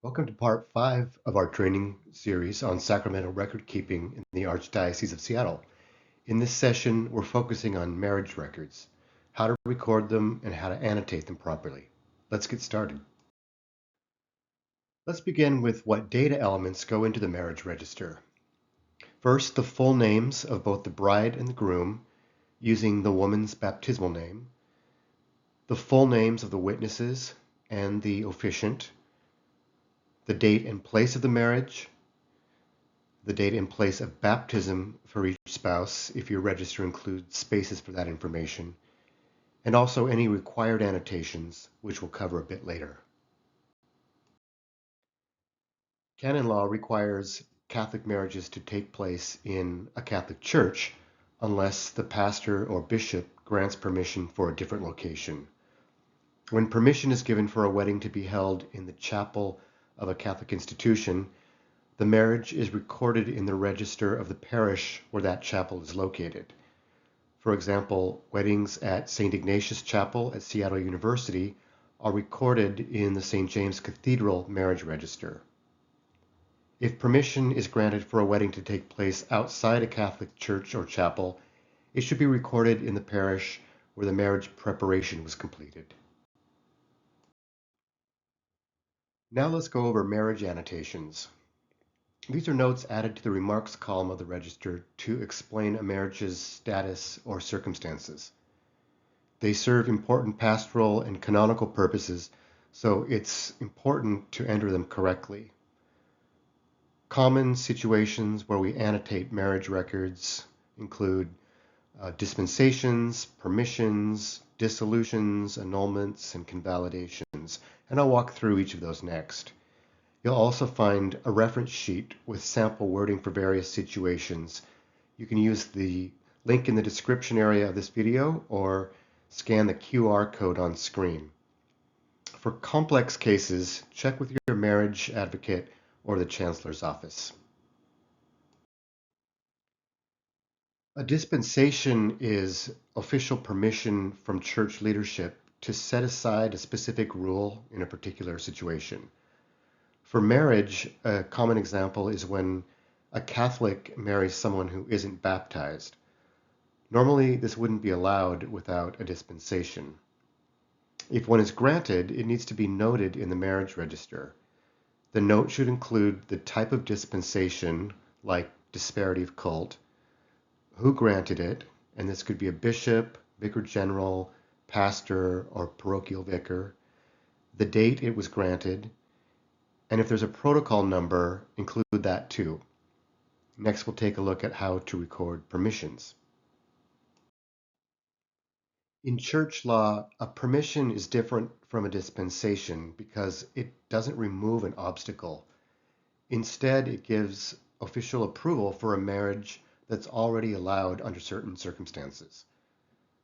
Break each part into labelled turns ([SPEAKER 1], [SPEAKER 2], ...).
[SPEAKER 1] Welcome to part 5 of our training series on sacramental record keeping in the Archdiocese of Seattle. In this session, we're focusing on marriage records, how to record them, and how to annotate them properly. Let's get started. Let's begin with what data elements go into the marriage register. First, the full names of both the bride and the groom, using the woman's baptismal name, the full names of the witnesses and the officiant, the date and place of the marriage, the date and place of baptism for each spouse, if your register includes spaces for that information, and also any required annotations, which we'll cover a bit later. Canon law requires Catholic marriages to take place in a Catholic church unless the pastor or bishop grants permission for a different location. When permission is given for a wedding to be held in the chapel of a Catholic institution, the marriage is recorded in the register of the parish where that chapel is located. For example, weddings at St. Ignatius Chapel at Seattle University are recorded in the St. James Cathedral marriage register. If permission is granted for a wedding to take place outside a Catholic church or chapel, it should be recorded in the parish where the marriage preparation was completed. Now let's go over marriage annotations. These are notes added to the remarks column of the register to explain a marriage's status or circumstances. They serve important pastoral and canonical purposes, so it's important to enter them correctly. Common situations where we annotate marriage records include dispensations, permissions, dissolutions, annulments, and convalidations, and I'll walk through each of those next. You'll also find a reference sheet with sample wording for various situations. You can use the link in the description area of this video or scan the QR code on screen. For complex cases, check with your marriage advocate or the chancellor's office. A dispensation is official permission from church leadership to set aside a specific rule in a particular situation. For marriage, a common example is when a Catholic marries someone who isn't baptized. Normally, this wouldn't be allowed without a dispensation. If one is granted, it needs to be noted in the marriage register. The note should include the type of dispensation, like disparity of cult, who granted it, and this could be a bishop, vicar general, pastor, or parochial vicar, the date it was granted, and if there's a protocol number, include that too. Next, we'll take a look at how to record permissions. In church law, a permission is different from a dispensation because it doesn't remove an obstacle. Instead, it gives official approval for a marriage that's already allowed under certain circumstances.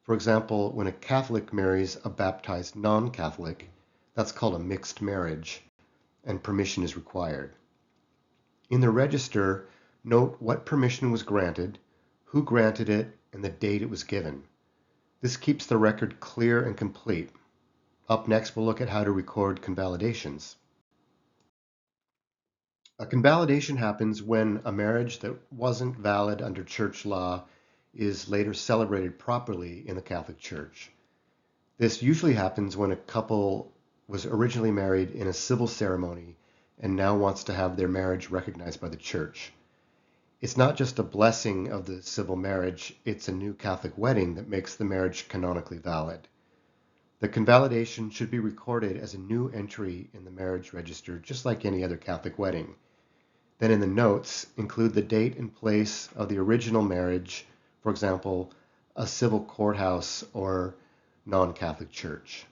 [SPEAKER 1] For example, when a Catholic marries a baptized non-Catholic, that's called a mixed marriage, and permission is required. In the register, note what permission was granted, who granted it, and the date it was given. This keeps the record clear and complete. Up next, we'll look at how to record convalidations. A convalidation happens when a marriage that wasn't valid under church law is later celebrated properly in the Catholic Church. This usually happens when a couple was originally married in a civil ceremony and now wants to have their marriage recognized by the church. It's not just a blessing of the civil marriage, it's a new Catholic wedding that makes the marriage canonically valid. The convalidation should be recorded as a new entry in the marriage register, just like any other Catholic wedding. Then in the notes, include the date and place of the original marriage, for example, a civil courthouse or non-Catholic church.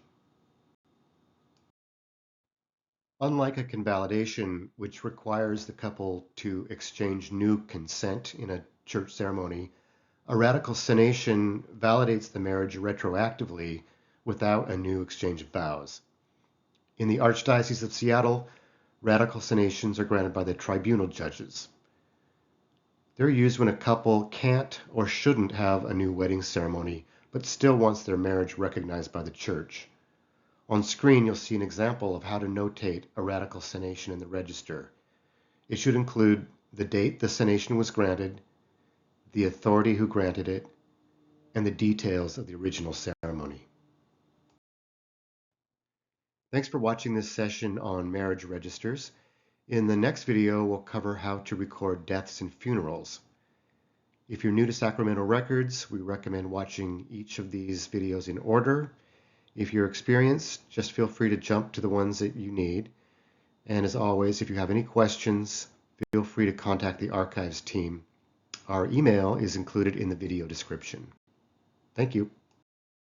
[SPEAKER 1] Unlike a convalidation, which requires the couple to exchange new consent in a church ceremony, a radical sanation validates the marriage retroactively without a new exchange of vows. In the Archdiocese of Seattle, radical sanations are granted by the tribunal judges. They're used when a couple can't or shouldn't have a new wedding ceremony, but still wants their marriage recognized by the church. On screen, you'll see an example of how to notate a radical sanation in the register. It should include the date the sanation was granted, the authority who granted it, and the details of the original ceremony. Thanks for watching this session on marriage registers. In the next video, we'll cover how to record deaths and funerals. If you're new to sacramental records, we recommend watching each of these videos in order. If you're experienced, just feel free to jump to the ones that you need. And as always, if you have any questions, feel free to contact the archives team. Our email is included in the video description. Thank you.